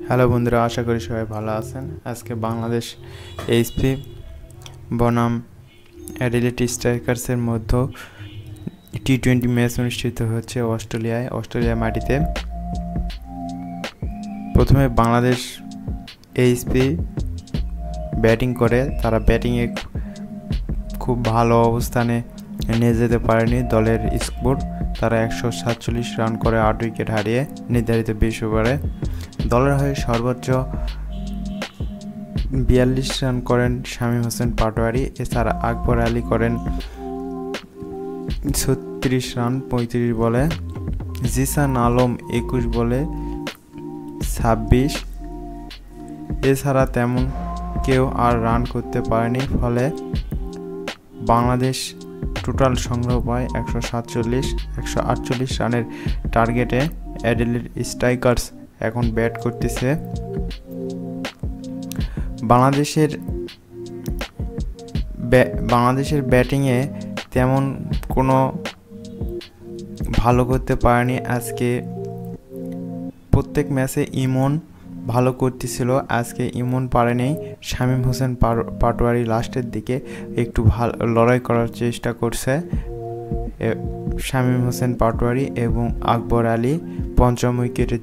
Hello বন্ধুরা, আশা করি সবাই ভালো আছেন। আজকে বাংলাদেশ এইচপি বনাম অ্যাডিলেড স্ট্রাইকার্সের মধ্যে টি-20 ম্যাচ অনুষ্ঠিত হচ্ছে অস্ট্রেলিয়া মাটিতে। প্রথমে বাংলাদেশ এইচপি ব্যাটিং করে, তারা ব্যাটিংয়ে খুব ভালো অবস্থানে নিয়ে যেতে পারেনি দলের স্কোর। তারা 147 রান করে 8 উইকেট হারিয়ে নির্ধারিত 20 ওভারে দলের হয়ে সর্বোচ্চ 42 রান করেন শামীম হোসেন পাটোয়ারি। এছাড়া আকবর আলী করেন 36 রান 35 বলে, জিসান আলম 21 বলে 26। এছাড়া তেমন কেউ আর রান করতে পারেনি, ফলে বাংলাদেশ টোটাল সংগ্রহ পায় 148 রানের টার্গেটে। অ্যাডিলেড স্ট্রাইকার্স এখন ব্যাট করতেছে। বাংলাদেশের ব্যাটিংয়ে তেমন কোনো ভালো করতে পারেনি আজকে। প্রত্যেক ম্যাচে ইমন ভালো করতেছিল, আজকে ইমন পারেনি। শামীম হোসেন পাটোয়ারি লাস্টের দিকে একটু ভালো লড়াই করার চেষ্টা করছে। শামীম হোসেন পাটোয়ারি এবং আকবর আলী পঞ্চম উইকেটের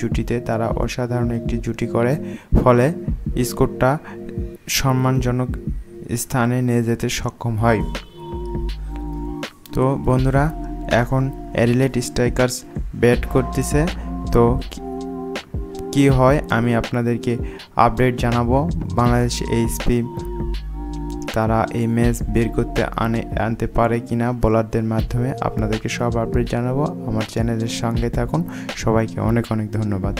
জুটিতে তারা অসাধারণ একটি জুটি করে, ফলে স্কোরটা সম্মানজনক স্থানে নিয়ে যেতে সক্ষম হয়। তো বন্ধুরা, এখন অ্যাডিলেড স্ট্রাইকার্স ব্যাট করতেছে। তো কি হয় আমি আপনাদেরকে আপডেট জানাবো। বাংলাদেশ এইচপি তারা এই ম্যাচ বের করতে আনতে পারে কিনা বোলারদের মাধ্যমে, আপনাদেরকে সব আপডেট জানাবো। আমার চ্যানেলের সঙ্গে থাকুন। সবাইকে অনেক অনেক ধন্যবাদ।